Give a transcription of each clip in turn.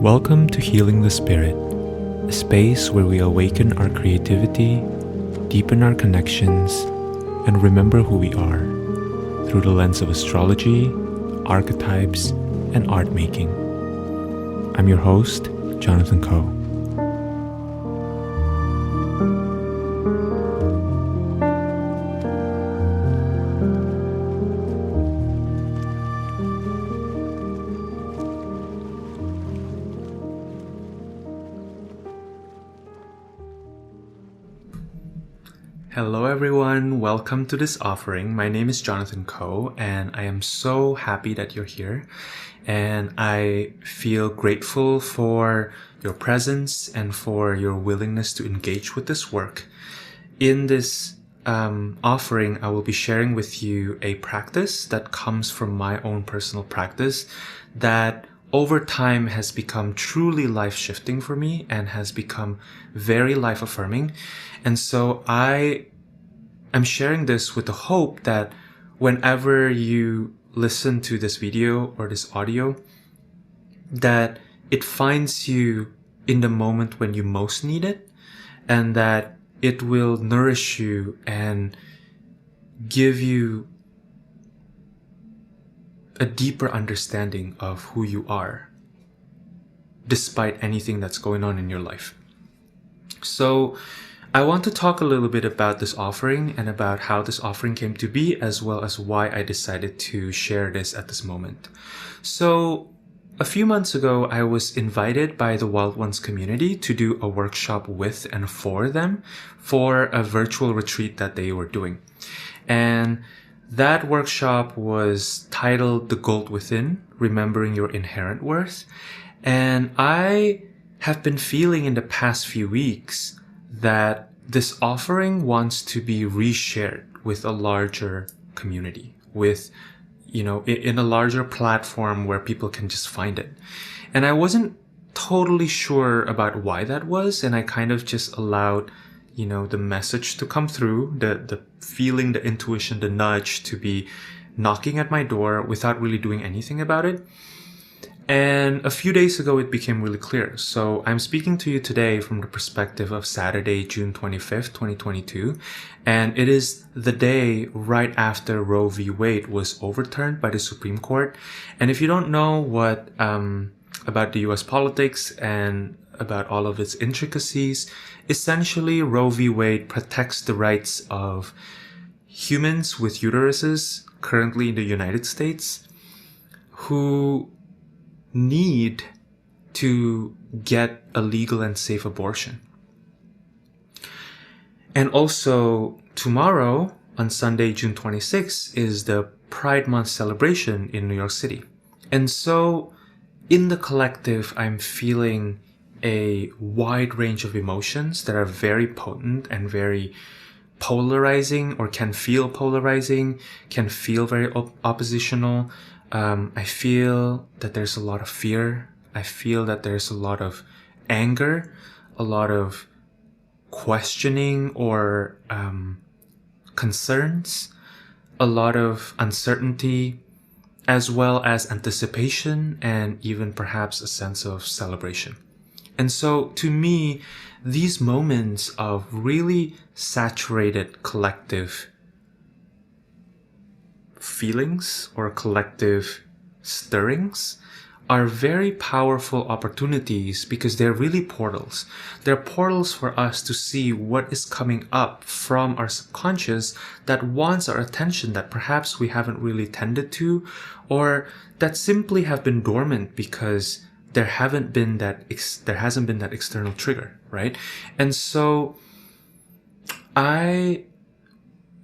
Welcome to Healing the Spirit, a space where we awaken our creativity, deepen our connections, and remember who we are through the lens of astrology, archetypes, and art making. I'm your host, Jonathan Coe. Hello everyone, welcome to this offering. My name is Jonathan Coe and I am so happy that you're here, and I feel grateful for your presence and for your willingness to engage with this work. In this offering, I will be sharing with you a practice that comes from my own personal practice that over time has become truly life-shifting for me and has become very life-affirming. And so I am sharing this with the hope that whenever you listen to this video or this audio, that it finds you in the moment when you most need it, and that it will nourish you and give you a deeper understanding of who you are, despite anything that's going on in your life. So I want to talk a little bit about this offering and about how this offering came to be, as well as why I decided to share this at this moment. So a few months ago, I was invited by the Wild Ones community to do a workshop with and for them for a virtual retreat that they were doing. And that workshop was titled The Gold Within, Remembering Your Inherent Worth. And I have been feeling in the past few weeks that this offering wants to be reshared with a larger community, with, in a larger platform where people can just find it. And I wasn't totally sure about why that was. And I kind of just allowed the message to come through, the feeling, the intuition, the nudge to be knocking at my door without really doing anything about it. And a few days ago, it became really clear. So I'm speaking to you today from the perspective of Saturday, June 25th, 2022. And it is the day right after Roe v. Wade was overturned by the Supreme Court. And if you don't know what about the US politics and about all of its intricacies, essentially Roe v. Wade protects the rights of humans with uteruses currently in the United States who need to get a legal and safe abortion. And also tomorrow, on Sunday, June 26th, is the Pride Month celebration in New York City. And so in the collective, I'm feeling a wide range of emotions that are very potent and very polarizing, or can feel polarizing, can feel very oppositional. I feel that there's a lot of fear. I feel that there's a lot of anger, a lot of questioning or concerns, a lot of uncertainty, as well as anticipation and even perhaps a sense of celebration. And so to me, these moments of really saturated collective feelings or collective stirrings are very powerful opportunities, because they're really portals. They're portals for us to see what is coming up from our subconscious that wants our attention, that perhaps we haven't really tended to, or that simply have been dormant because there hasn't been that external trigger, right? And so I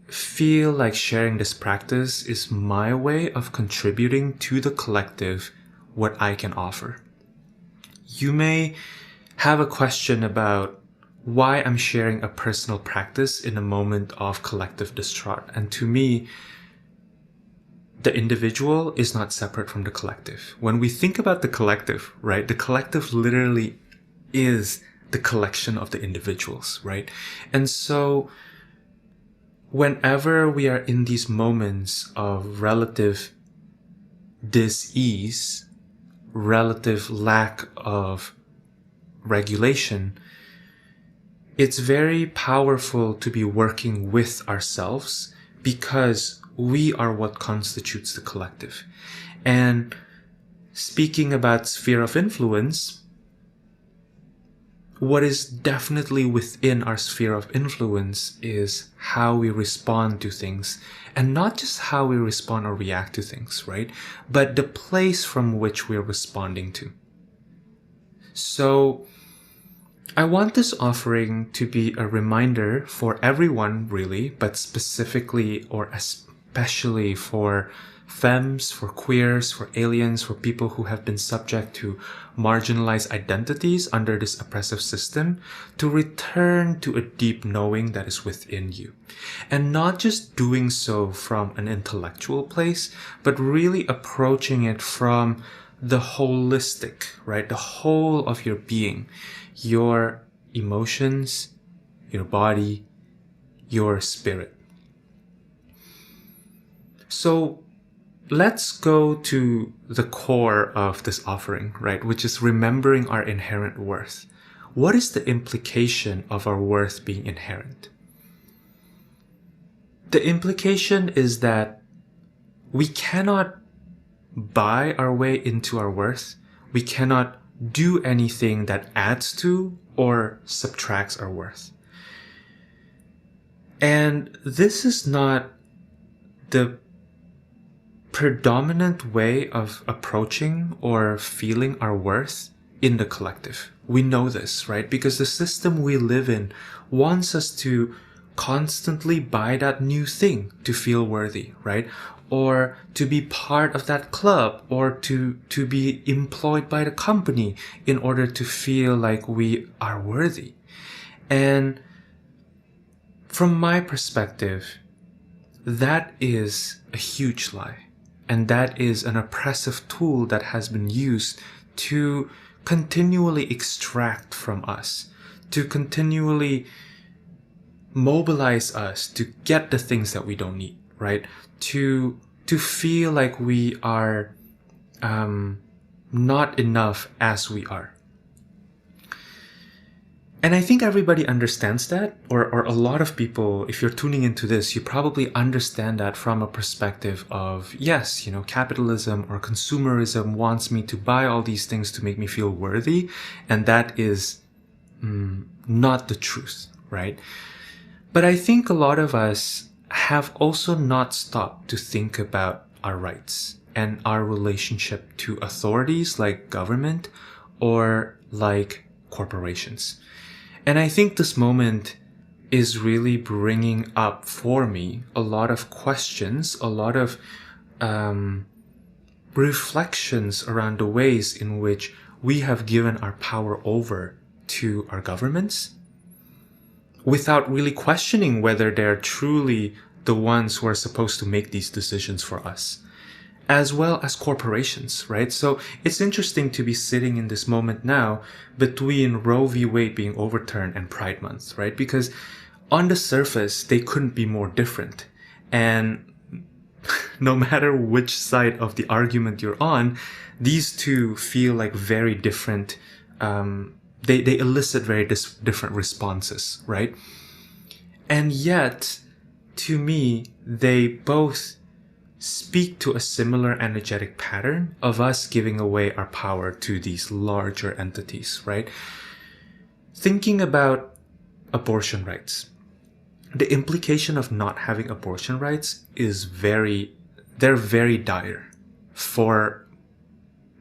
feel like sharing this practice is my way of contributing to the collective what I can offer. You may have a question about why I'm sharing a personal practice in a moment of collective distraught. And to me, the individual is not separate from the collective. When we think about the collective, right, the collective literally is the collection of the individuals, right? And so whenever we are in these moments of relative dis-ease, relative lack of regulation, it's very powerful to be working with ourselves because we are what constitutes the collective. And speaking about sphere of influence, what is definitely within our sphere of influence is how we respond to things. And not just how we respond or react to things, right? But the place from which we're responding to. So I want this offering to be a reminder for everyone, really, but specifically or especially for femmes, for queers, for aliens, for people who have been subject to marginalized identities under this oppressive system, to return to a deep knowing that is within you. And not just doing so from an intellectual place, but really approaching it from the holistic, right? The whole of your being, your emotions, your body, your spirit. So let's go to the core of this offering, right? Which is remembering our inherent worth. What is the implication of our worth being inherent? The implication is that we cannot buy our way into our worth. We cannot do anything that adds to or subtracts our worth. And this is not the predominant way of approaching or feeling our worth in the collective. We know this, right? Because the system we live in wants us to constantly buy that new thing to feel worthy, right? Or to be part of that club, or to be employed by the company in order to feel like we are worthy. And from my perspective, that is a huge lie. And that is an oppressive tool that has been used to continually extract from us, to continually mobilize us to get the things that we don't need, right? To feel like we are not enough as we are. And I think everybody understands that, or a lot of people, if you're tuning into this, you probably understand that from a perspective of, yes, you know, capitalism or consumerism wants me to buy all these things to make me feel worthy. And that is not the truth, right? But I think a lot of us have also not stopped to think about our rights and our relationship to authorities like government or like corporations. And I think this moment is really bringing up for me a lot of questions, a lot of reflections around the ways in which we have given our power over to our governments without really questioning whether they're truly the ones who are supposed to make these decisions for us, as well as corporations, right? So it's interesting to be sitting in this moment now between Roe v. Wade being overturned and Pride Month, right? Because on the surface, they couldn't be more different. And no matter which side of the argument you're on, these two feel like very different. They elicit very different responses, right? And yet, to me, they both speak to a similar energetic pattern of us giving away our power to these larger entities, right? Thinking about abortion rights. The implication of not having abortion rights is they're very dire for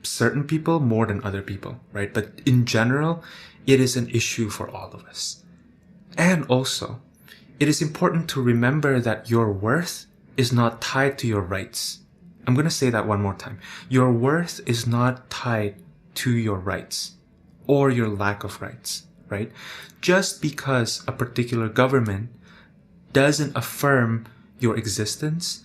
certain people more than other people, right? But in general, it is an issue for all of us. And also, it is important to remember that your worth is not tied to your rights. I'm going to say that one more time. Your worth is not tied to your rights or your lack of rights, right? Just because a particular government doesn't affirm your existence,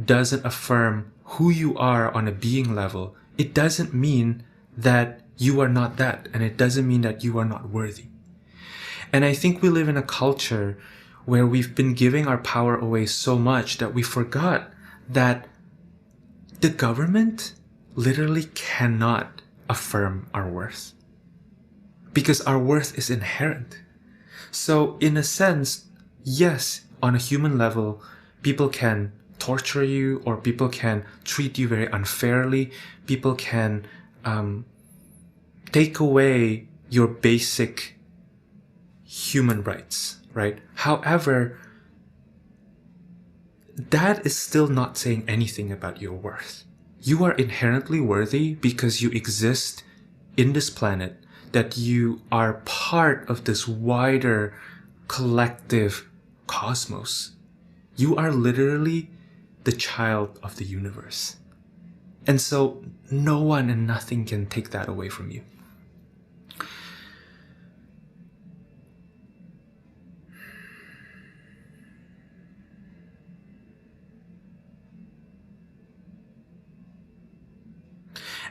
doesn't affirm who you are on a being level, it doesn't mean that you are not that, and it doesn't mean that you are not worthy. And I think we live in a culture where we've been giving our power away so much that we forgot that the government literally cannot affirm our worth, because our worth is inherent. So in a sense, yes, on a human level, people can torture you, or people can treat you very unfairly. People can take away your basic human rights, right? However, that is still not saying anything about your worth. You are inherently worthy because you exist in this planet, that you are part of this wider collective cosmos. You are literally the child of the universe. And so no one and nothing can take that away from you.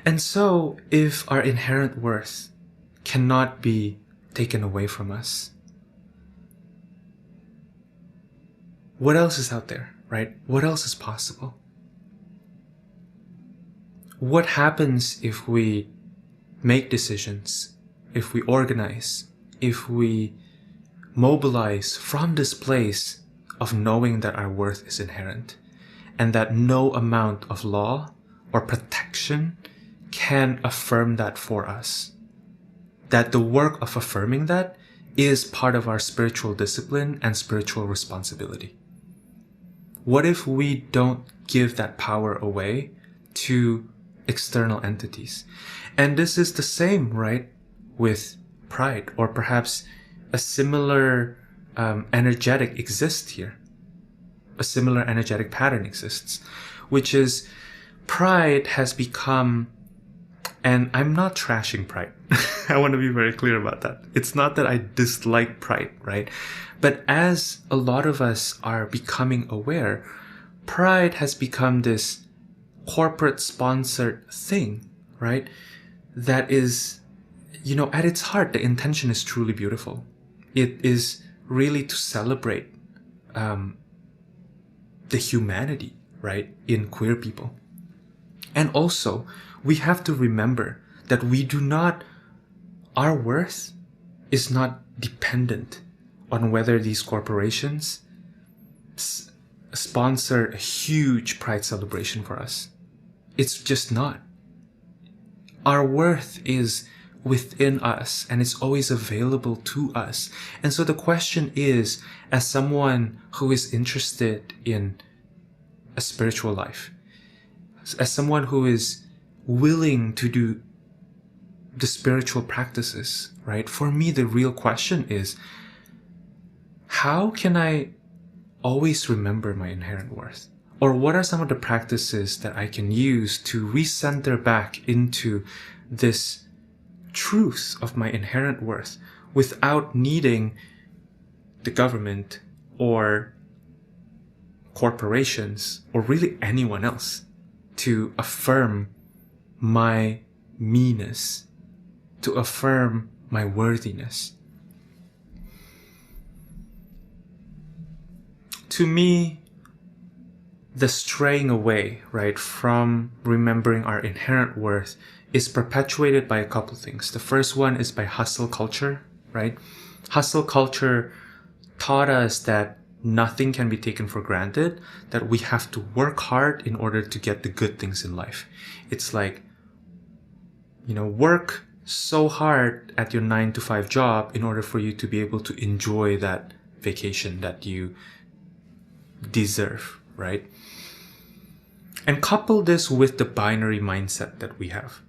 And so, if our inherent worth cannot be taken away from us, what else is out there, right? What else is possible? What happens if we make decisions, if we organize, if we mobilize from this place of knowing that our worth is inherent, and that no amount of law or protection can affirm that for us? That the work of affirming that is part of our spiritual discipline and spiritual responsibility. What if we don't give that power away to external entities? And this is the same, right, with pride, or perhaps a similar energetic exists here. A similar energetic pattern exists, which is pride has become, and I'm not trashing pride. I want to be very clear about that. It's not that I dislike pride, right? But as a lot of us are becoming aware, pride has become this corporate sponsored thing, right? That is, at its heart, the intention is truly beautiful. It is really to celebrate the humanity, right, in queer people. And also, we have to remember that our worth is not dependent on whether these corporations sponsor a huge pride celebration for us. It's just not. Our worth is within us, and it's always available to us. And so the question is, as someone who is interested in a spiritual life, as someone who is willing to do the spiritual practices, right? For me, the real question is, how can I always remember my inherent worth? Or what are some of the practices that I can use to recenter back into this truth of my inherent worth without needing the government or corporations or really anyone else to affirm my meanness, to affirm my worthiness? To me, the straying away, right, from remembering our inherent worth is perpetuated by a couple things. The first one is by hustle culture, right? Hustle culture taught us that nothing can be taken for granted, that we have to work hard in order to get the good things in life. It's like, work so hard at your 9-to-5 job in order for you to be able to enjoy that vacation that you deserve, right? And couple this with the binary mindset that we have,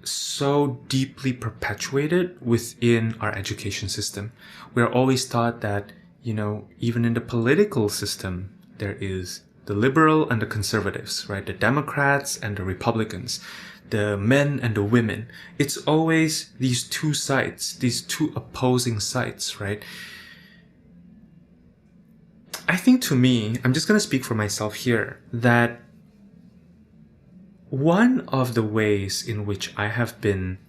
so deeply perpetuated within our education system. We're always taught that, even in the political system, there is the liberal and the conservatives, right? The Democrats and the Republicans, the men and the women. It's always these two sides, these two opposing sides, right? I think, to me, I'm just going to speak for myself here, that one of the ways in which I have been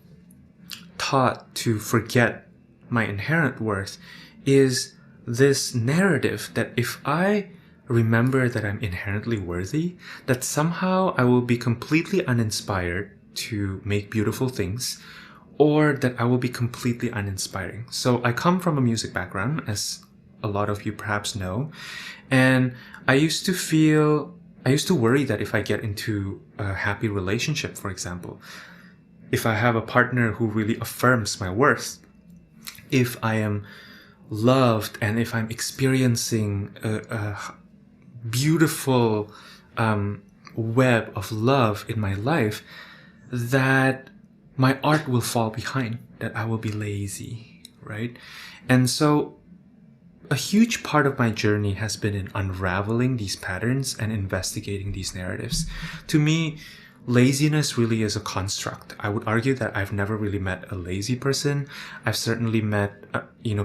taught to forget my inherent worth is this narrative that if I remember that I'm inherently worthy, that somehow I will be completely uninspired to make beautiful things, or that I will be completely uninspiring. So I come from a music background, as a lot of you perhaps know, and I used to worry that if I get into a happy relationship, for example, if I have a partner who really affirms my worth, if I am loved, and if I'm experiencing a beautiful web of love in my life, that my art will fall behind, that I will be lazy, right? And so a huge part of my journey has been in unraveling these patterns and investigating these narratives. To me, laziness really is a construct. I would argue that I've never really met a lazy person. I've certainly met,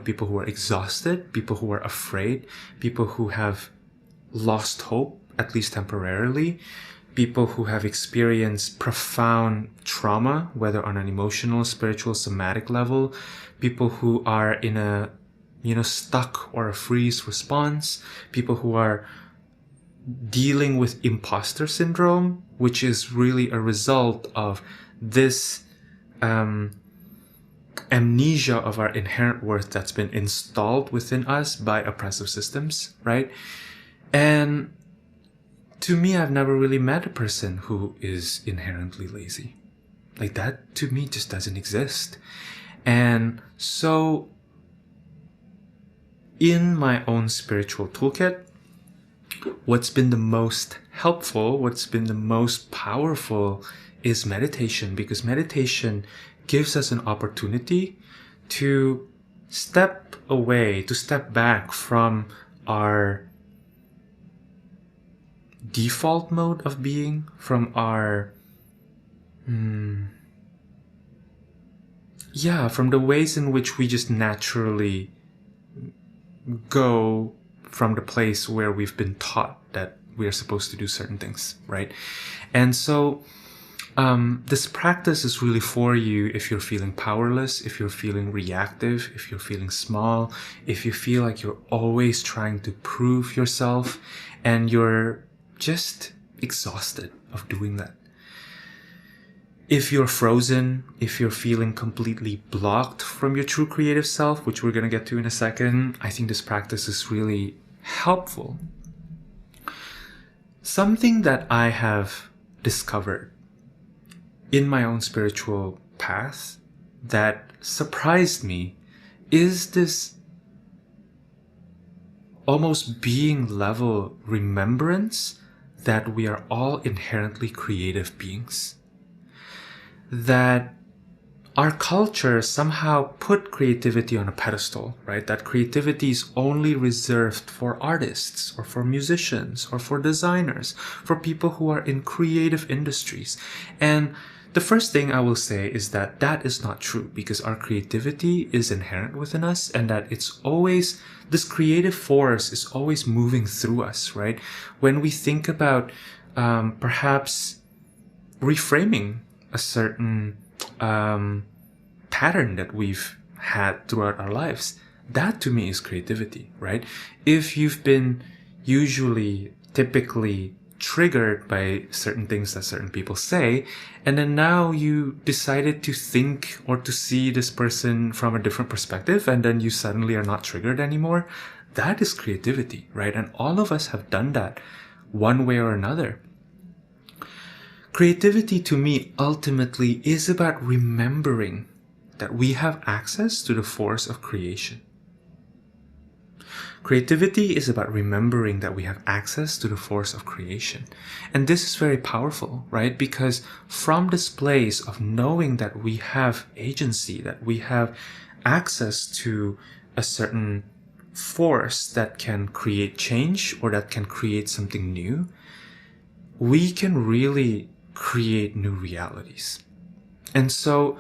people who are exhausted, people who are afraid, people who have lost hope, at least temporarily, people who have experienced profound trauma, whether on an emotional, spiritual, somatic level, people who are in a stuck or a freeze response, people who are dealing with imposter syndrome, which is really a result of this amnesia of our inherent worth that's been installed within us by oppressive systems, right? And to me, I've never really met a person who is inherently lazy. Like, that to me just doesn't exist. And so in my own spiritual toolkit, what's been the most helpful, what's been the most powerful is meditation, because meditation gives us an opportunity to step away, to step back from our default mode of being, from our from the ways in which we just naturally go from the place where we've been taught that we are supposed to do certain things, right? And so this practice is really for you if you're feeling powerless, if you're feeling reactive, if you're feeling small, if you feel like you're always trying to prove yourself and you're just exhausted of doing that. If you're frozen, if you're feeling completely blocked from your true creative self, which we're going to get to in a second, I think this practice is really helpful. Something that I have discovered in my own spiritual path that surprised me is this almost being level remembrance that we are all inherently creative beings. That our culture somehow put creativity on a pedestal, right? That creativity is only reserved for artists or for musicians or for designers, for people who are in creative industries. And the first thing I will say is that that is not true, because our creativity is inherent within us, and that it's always, this creative force is always moving through us, right? When we think about perhaps reframing a certain pattern that we've had throughout our lives, that to me is creativity, right? If you've been typically triggered by certain things that certain people say, and then now you decided to think or to see this person from a different perspective, and then you suddenly are not triggered anymore, that is creativity, right? And all of us have done that one way or another. Creativity to me ultimately is about remembering that we have access to the force of creation. Creativity is about remembering that we have access to the force of creation. And this is very powerful, right? Because from this place of knowing that we have agency, that we have access to a certain force that can create change or that can create something new, we can really create new realities. And so,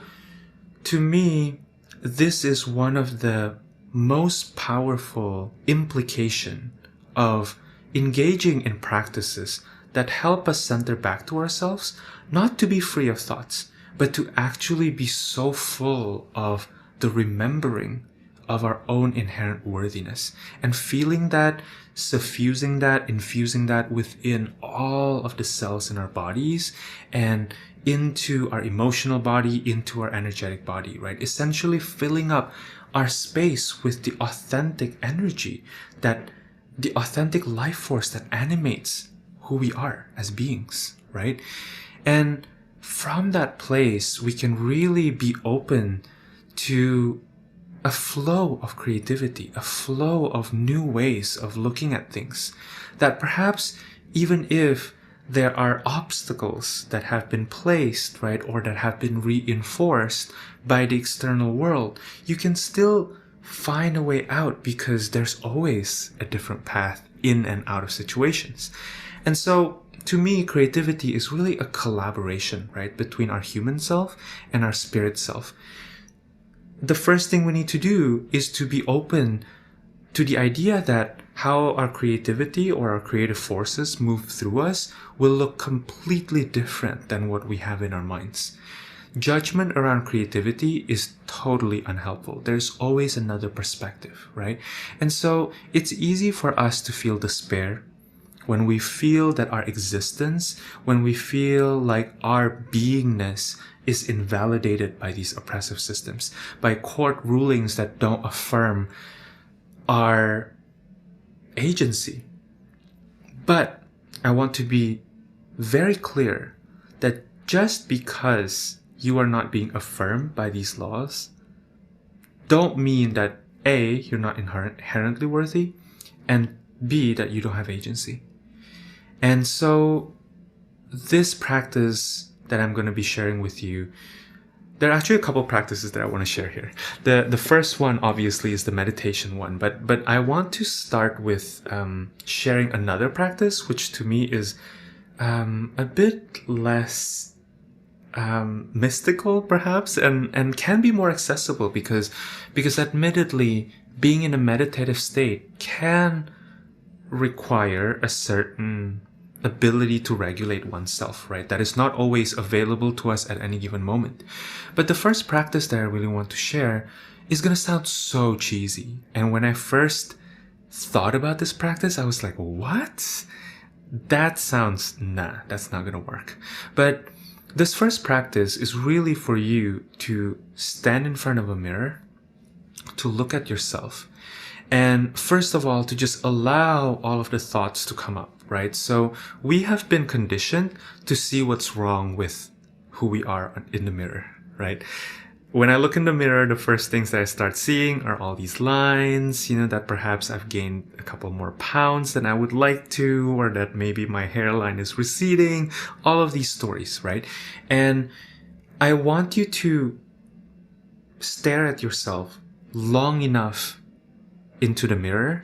to me, this is one of the most powerful implication of engaging in practices that help us center back to ourselves, not to be free of thoughts, but to actually be so full of the remembering of our own inherent worthiness, and feeling that, suffusing that, infusing that within all of the cells in our bodies and into our emotional body, into our energetic body, right? Essentially filling up our space with the authentic energy, that the authentic life force that animates who we are as beings, right? And from that place, we can really be open to a flow of creativity, a flow of new ways of looking at things, that perhaps even if there are obstacles that have been placed, right, or that have been reinforced by the external world, you can still find a way out, because there's always a different path in and out of situations. And so, to me, creativity is really a collaboration, right, between our human self and our spirit self. The first thing we need to do is to be open to the idea that how our creativity or our creative forces move through us will look completely different than what we have in our minds. Judgment around creativity is totally unhelpful. There's always another perspective, right? And so it's easy for us to feel despair when we feel that our existence, when we feel like our beingness is invalidated by these oppressive systems, by court rulings that don't affirm our agency. But I want to be very clear that just because you are not being affirmed by these laws, don't mean that A, you're not inherently worthy, and B, that you don't have agency. And so this practice that I'm going to be sharing with you, there are actually a couple practices that I want to share here. The first one obviously is the meditation one, but I want to start with sharing another practice, which to me is a bit less mystical perhaps, and can be more accessible, because admittedly being in a meditative state can require a certain ability to regulate oneself, right? That is not always available to us at any given moment. But the first practice that I really want to share is going to sound so cheesy. And when I first thought about this practice, I was like, what? That's not going to work. But this first practice is really for you to stand in front of a mirror, to look at yourself, and first of all, to just allow all of the thoughts to come up, right? So we have been conditioned to see what's wrong with who we are in the mirror, right? When I look in the mirror, the first things that I start seeing are all these lines, that perhaps I've gained a couple more pounds than I would like to, or that maybe my hairline is receding, all of these stories, right? And I want you to stare at yourself long enough into the mirror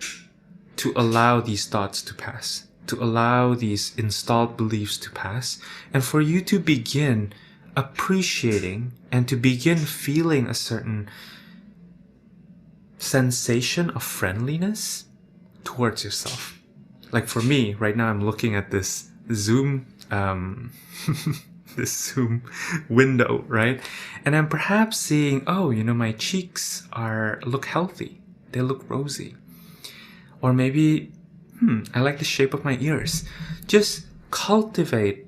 to allow these thoughts to pass, to allow these installed beliefs to pass, and for you to begin appreciating and to begin feeling a certain sensation of friendliness towards yourself. Like for me, right now I'm looking at this Zoom this Zoom window, right? And I'm perhaps seeing, my cheeks look healthy. They look rosy. Or maybe, I like the shape of my ears. Just cultivate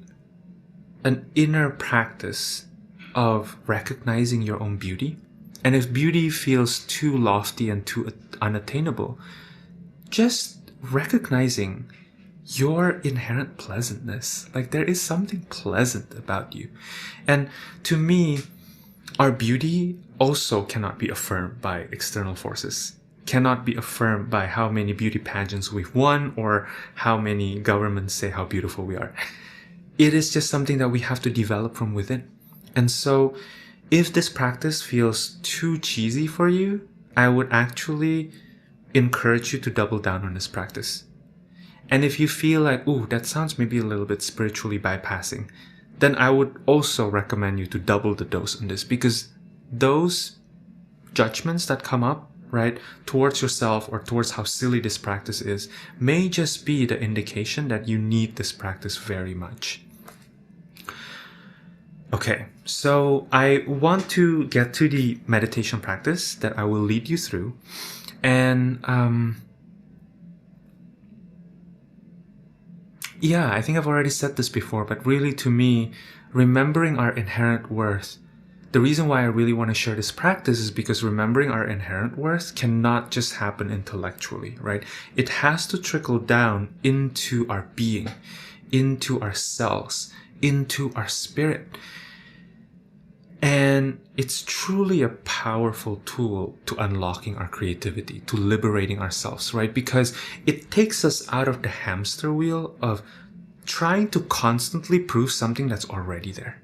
an inner practice of recognizing your own beauty. And if beauty feels too lofty and too unattainable, just recognizing your inherent pleasantness. Like there is something pleasant about you. And to me, our beauty also cannot be affirmed by external forces. Cannot be affirmed by how many beauty pageants we've won or how many governments say how beautiful we are. It is just something that we have to develop from within. And so if this practice feels too cheesy for you, I would actually encourage you to double down on this practice. And if you feel like, that sounds maybe a little bit spiritually bypassing, then I would also recommend you to double the dose on this, because those judgments that come up, right, towards yourself or towards how silly this practice is, may just be the indication that you need this practice very much. Okay, so I want to get to the meditation practice that I will lead you through. And yeah, I think I've already said this before, but really to me, remembering our inherent worth, the reason why I really want to share this practice is because remembering our inherent worth cannot just happen intellectually, right? It has to trickle down into our being, into our cells, into our spirit. And it's truly a powerful tool to unlocking our creativity, to liberating ourselves, right? Because it takes us out of the hamster wheel of trying to constantly prove something that's already there.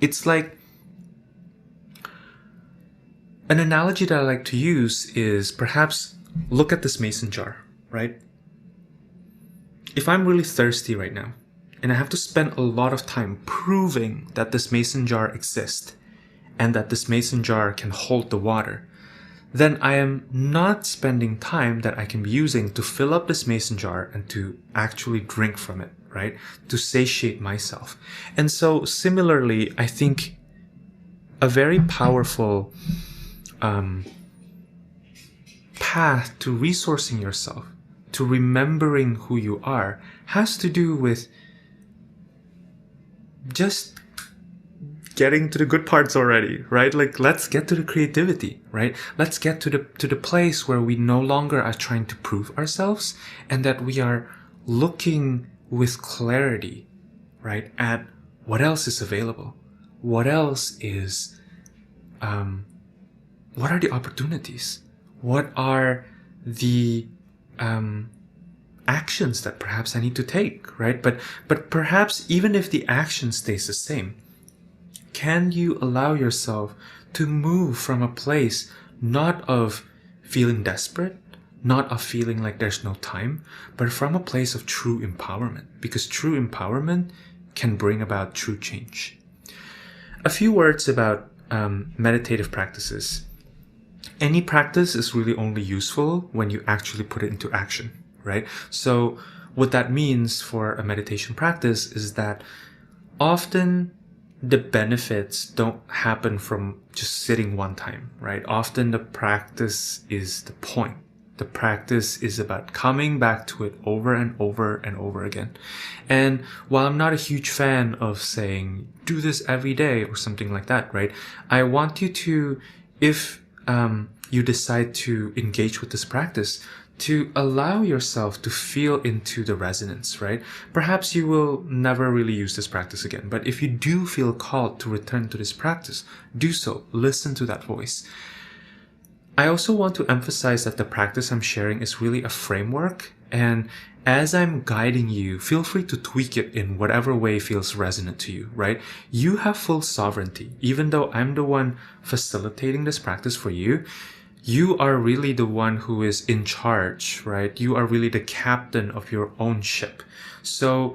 It's like an analogy that I like to use is perhaps look at this mason jar, right? If I'm really thirsty right now, and I have to spend a lot of time proving that this mason jar exists and that this mason jar can hold the water, then I am not spending time that I can be using to fill up this mason jar and to actually drink from it, right? To satiate myself. And so similarly, I think a very powerful path to resourcing yourself, to remembering who you are, has to do with just getting to the good parts already, right? Like, let's get to the creativity, right? Let's get to the place where we no longer are trying to prove ourselves, and that we are looking with clarity, right, at what else is available, what else is, what are the opportunities, what are the actions that perhaps I need to take, right? But perhaps even if the action stays the same, can you allow yourself to move from a place not of feeling desperate, not of feeling like there's no time, but from a place of true empowerment? Because true empowerment can bring about true change. A few words about meditative practices. Any practice is really only useful when you actually put it into action, right? So what that means for a meditation practice is that often the benefits don't happen from just sitting one time, right? Often the practice is the point. The practice is about coming back to it over and over and over again. And while I'm not a huge fan of saying, do this every day or something like that, right? I want you to, if you decide to engage with this practice, to allow yourself to feel into the resonance, right? Perhaps you will never really use this practice again, but if you do feel called to return to this practice, do so. Listen to that voice. I also want to emphasize that the practice I'm sharing is really a framework, and as I'm guiding you, feel free to tweak it in whatever way feels resonant to you, right? You have full sovereignty. Even though I'm the one facilitating this practice for you, you are really the one who is in charge, right? You are really the captain of your own ship. So,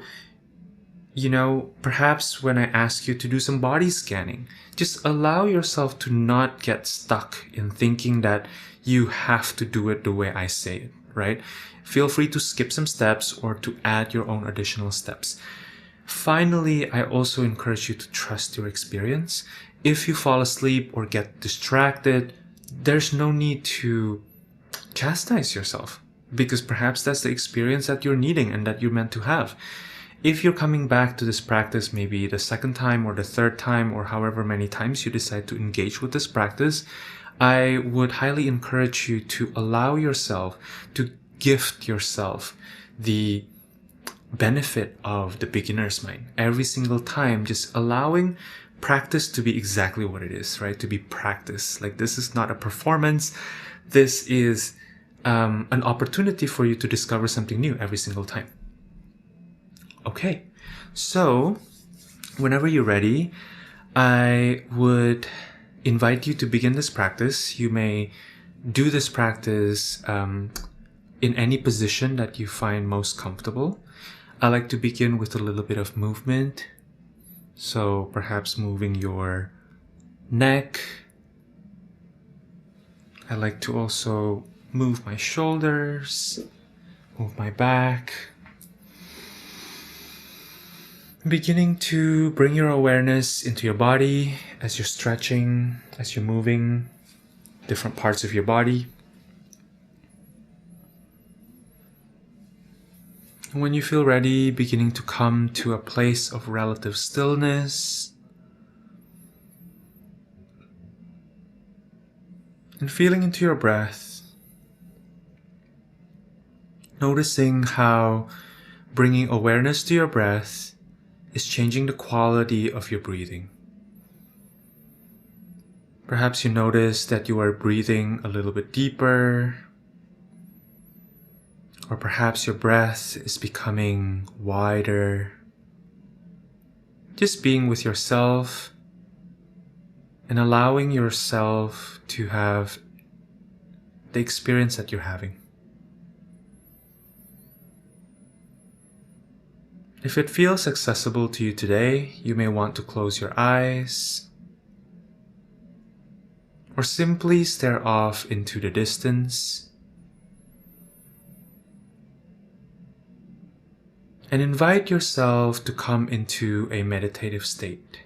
perhaps when I ask you to do some body scanning, just allow yourself to not get stuck in thinking that you have to do it the way I say it, right? Feel free to skip some steps or to add your own additional steps. Finally, I also encourage you to trust your experience. If you fall asleep or get distracted, there's no need to chastise yourself, because perhaps that's the experience that you're needing and that you're meant to have. If you're coming back to this practice maybe the second time or the third time or however many times you decide to engage with this practice, I would highly encourage you to allow yourself to gift yourself the benefit of the beginner's mind. Every single time, just allowing practice to be exactly what it is, right? To be practice. Like, this is not a performance. This is an opportunity for you to discover something new every single time. Okay, so whenever you're ready, I would invite you to begin this practice. You may do this practice in any position that you find most comfortable. I like to begin with a little bit of movement. So perhaps moving your neck. I like to also move my shoulders, move my back. Beginning to bring your awareness into your body as you're stretching, as you're moving different parts of your body. And when you feel ready, beginning to come to a place of relative stillness and feeling into your breath, noticing how bringing awareness to your breath is changing the quality of your breathing. Perhaps you notice that you are breathing a little bit deeper, or perhaps your breath is becoming wider. Just being with yourself and allowing yourself to have the experience that you're having. If it feels accessible to you today, you may want to close your eyes or simply stare off into the distance and invite yourself to come into a meditative state.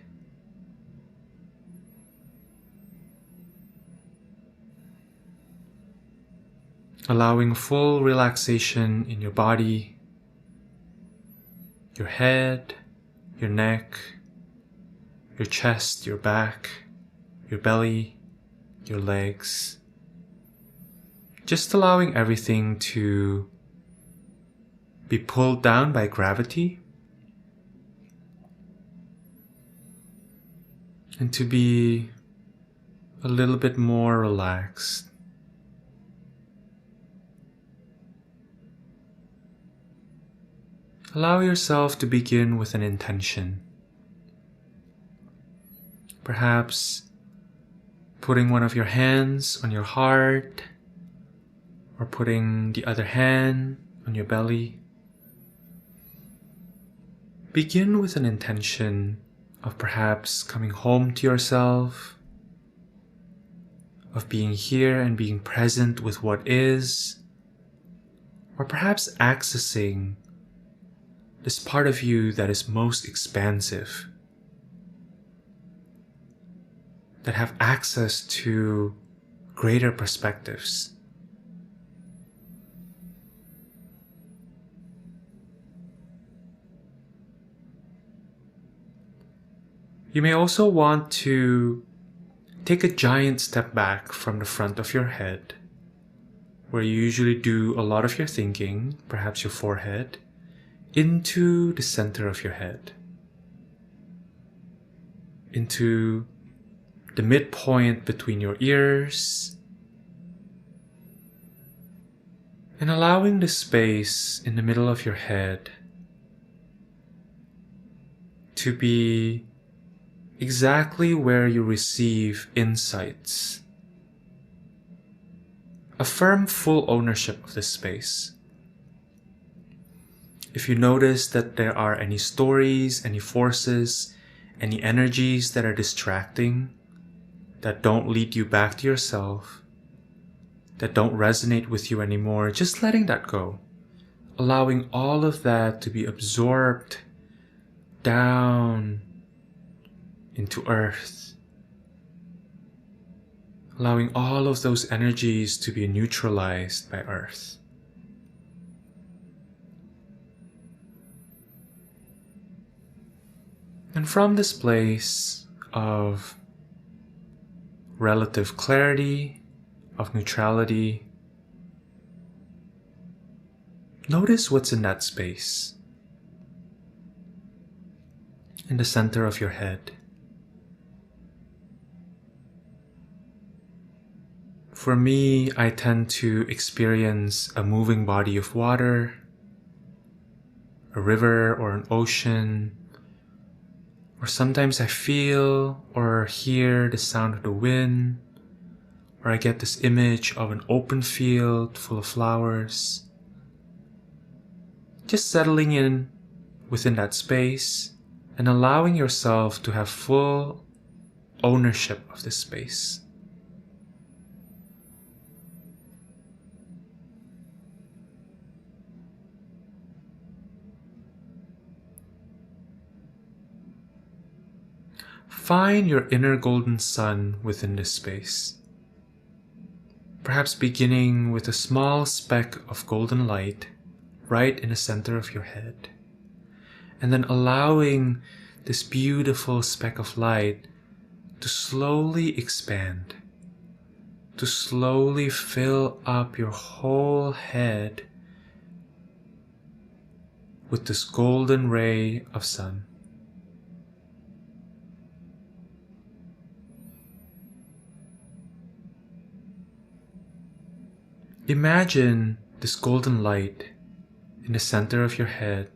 Allowing full relaxation in your body, your head, your neck, your chest, your back, your belly, your legs. Just allowing everything to be pulled down by gravity and to be a little bit more relaxed. Allow yourself to begin with an intention. Perhaps putting one of your hands on your heart or putting the other hand on your belly. Begin with an intention of perhaps coming home to yourself, of being here and being present with what is, or perhaps accessing this part of you that is most expansive, that have access to greater perspectives. You may also want to take a giant step back from the front of your head, where you usually do a lot of your thinking, perhaps your forehead, into the center of your head, into the midpoint between your ears, and allowing the space in the middle of your head to be exactly where you receive insights. Affirm full ownership of this space. If you notice that there are any stories, any forces, any energies that are distracting, that don't lead you back to yourself, that don't resonate with you anymore, just letting that go. Allowing all of that to be absorbed down into earth. Allowing all of those energies to be neutralized by earth. And from this place of relative clarity, of neutrality, notice what's in that space, in the center of your head. For me, I tend to experience a moving body of water, a river or an ocean, or sometimes I feel or hear the sound of the wind, or I get this image of an open field full of flowers. Just settling in within that space and allowing yourself to have full ownership of this space. find your inner golden sun within this space. Perhaps beginning with a small speck of golden light right in the center of your head. And then allowing this beautiful speck of light to slowly expand, to slowly fill up your whole head with this golden ray of sun. Imagine this golden light in the center of your head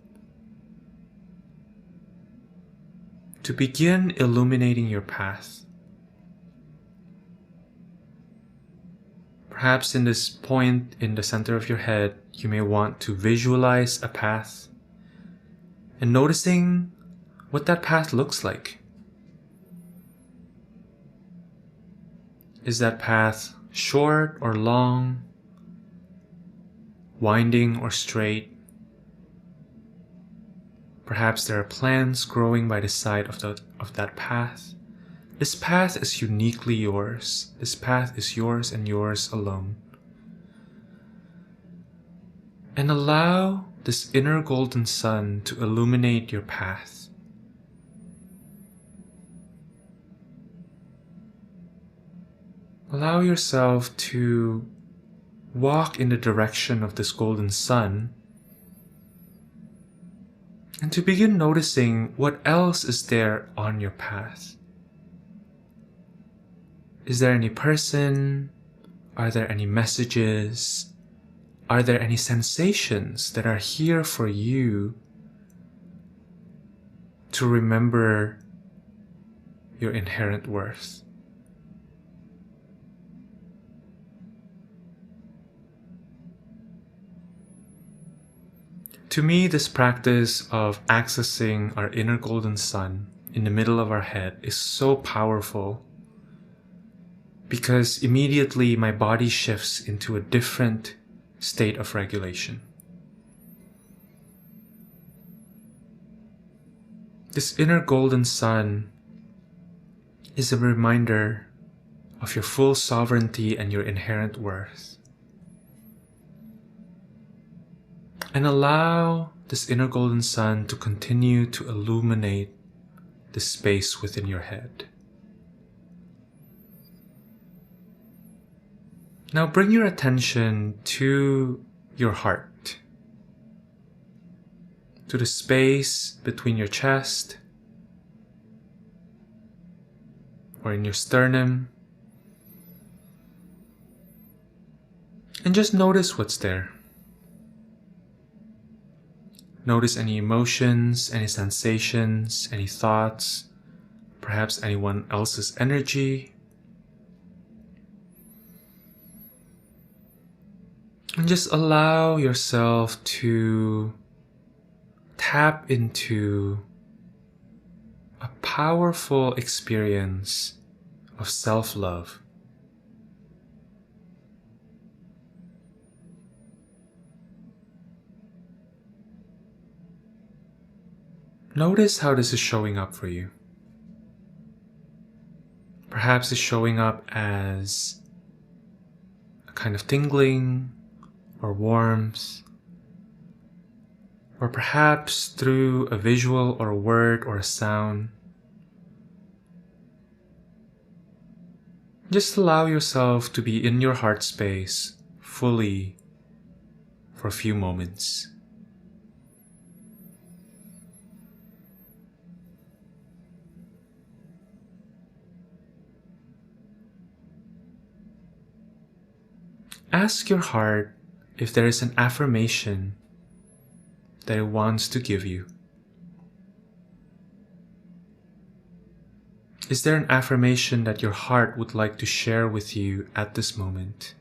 to begin illuminating your path. Perhaps in this point in the center of your head, you may want to visualize a path and noticing what that path looks like. Is that path short or long, winding or straight? Perhaps there are plants growing by the side of that path. This path is uniquely yours. This path is yours and yours alone. And allow this inner golden sun to illuminate your path. Allow yourself to walk in the direction of this golden sun and to begin noticing what else is there on your path. Is there any person? Are there any messages? Are there any sensations that are here for you to remember your inherent worth? To me, this practice of accessing our inner golden sun in the middle of our head is so powerful because immediately my body shifts into a different state of regulation. This inner golden sun is a reminder of your full sovereignty and your inherent worth. And allow this inner golden sun to continue to illuminate the space within your head. Now bring your attention to your heart, to the space between your chest or in your sternum, and just notice what's there. Notice any emotions, any sensations, any thoughts, perhaps anyone else's energy. And just allow yourself to tap into a powerful experience of self-love. Notice how this is showing up for you. Perhaps it's showing up as a kind of tingling or warmth, or perhaps through a visual or a word or a sound. Just allow yourself to be in your heart space fully for a few moments. Ask your heart if there is an affirmation that it wants to give you. Is there an affirmation that your heart would like to share with you at this moment?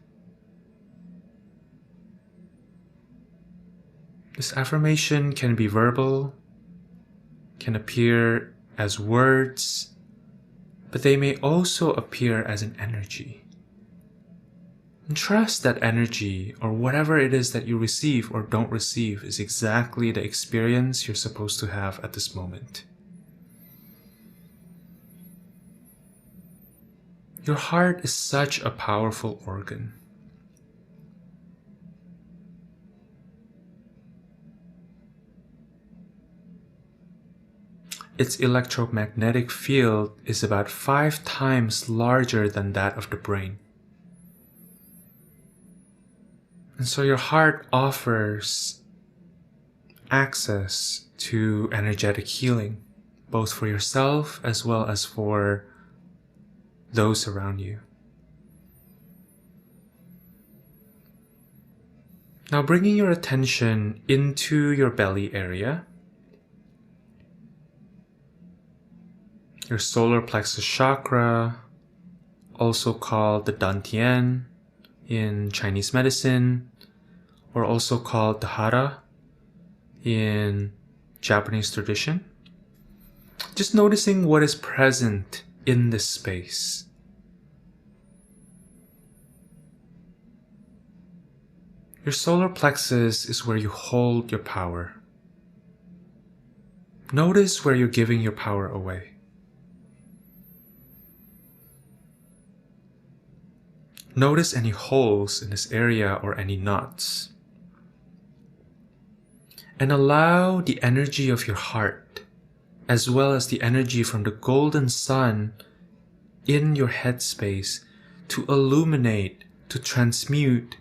This affirmation can be verbal, can appear as words, but they may also appear as an energy. And trust that energy, or whatever it is that you receive or don't receive, is exactly the experience you're supposed to have at this moment. Your heart is such a powerful organ. Its electromagnetic field is about 5 times larger than that of the brain. And so your heart offers access to energetic healing, both for yourself as well as for those around you. Now bringing your attention into your belly area, your solar plexus chakra, also called the dantian in Chinese medicine, or also called the hara in Japanese tradition. Just noticing what is present in this space. Your solar plexus is where you hold your power. Notice where you're giving your power away. Notice any holes in this area or any knots. And allow the energy of your heart, as well as the energy from the golden sun in your headspace, to illuminate, to transmute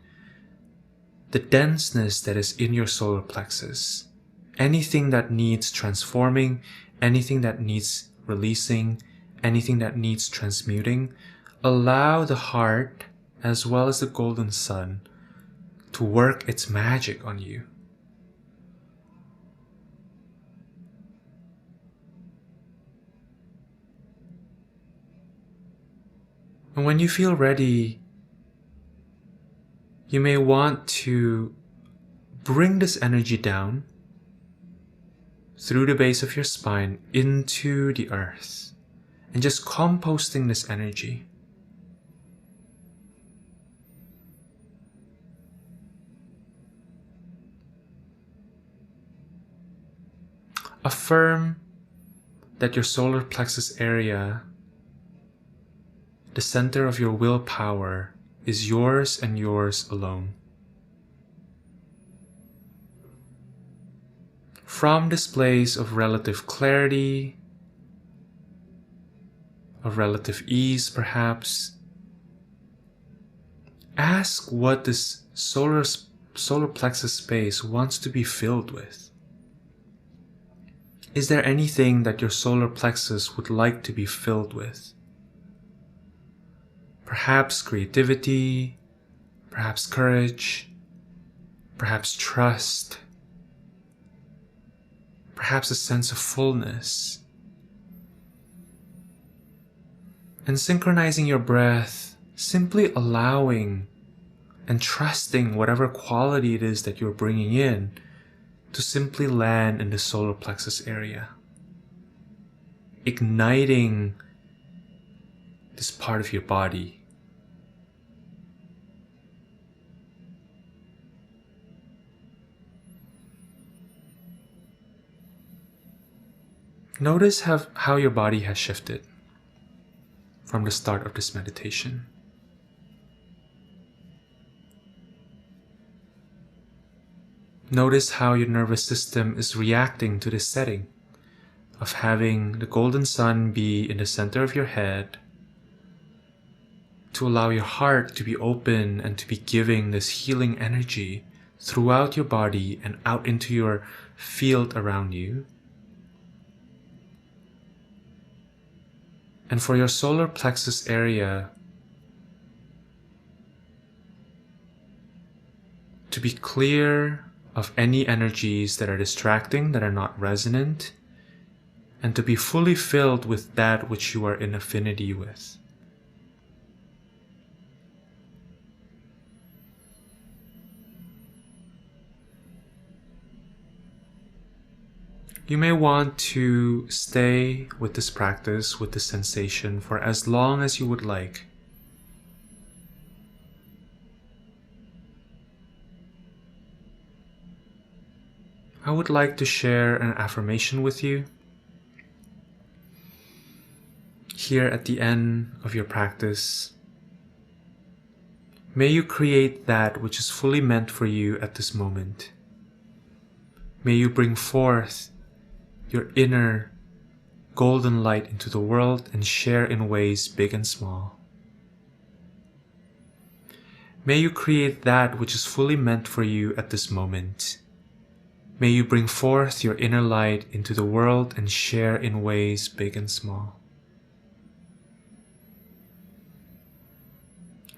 the denseness that is in your solar plexus. Anything that needs transforming, anything that needs releasing, anything that needs transmuting, allow the heart, as well as the golden sun, to work its magic on you. And when you feel ready, you may want to bring this energy down through the base of your spine into the earth and just composting this energy. Affirm that your solar plexus area, the center of your willpower, is yours and yours alone. From this place of relative clarity, of relative ease perhaps, ask what this solar plexus space wants to be filled with. Is there anything that your solar plexus would like to be filled with? Perhaps creativity, perhaps courage, perhaps trust, perhaps a sense of fullness. And synchronizing your breath, simply allowing and trusting whatever quality it is that you're bringing in to simply land in the solar plexus area, igniting this part of your body. Notice how your body has shifted from the start of this meditation. Notice how your nervous system is reacting to this setting of having the golden sun be in the center of your head, to allow your heart to be open and to be giving this healing energy throughout your body and out into your field around you. And for your solar plexus area to be clear of any energies that are distracting, that are not resonant, and to be fully filled with that which you are in affinity with. You may want to stay with this practice, with this sensation, for as long as you would like. I would like to share an affirmation with you. here at the end of your practice, may you create that which is fully meant for you at this moment. May you bring forth your inner golden light into the world and share in ways big and small. May you create that which is fully meant for you at this moment. May you bring forth your inner light into the world and share in ways big and small.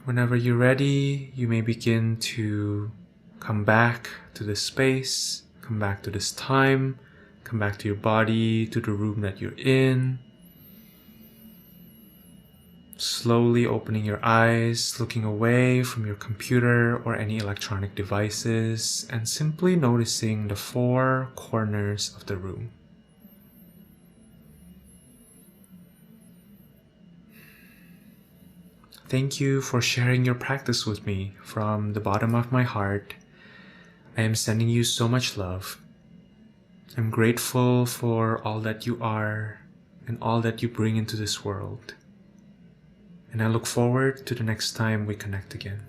Whenever you're ready, you may begin to come back to this space, come back to this time, come back to your body, to the room that you're in. Slowly opening your eyes, looking away from your computer or any electronic devices, and simply noticing the four corners of the room. Thank you for sharing your practice with me. From the bottom of my heart, I am sending you so much love. I'm grateful for all that you are and all that you bring into this world. And I look forward to the next time we connect again.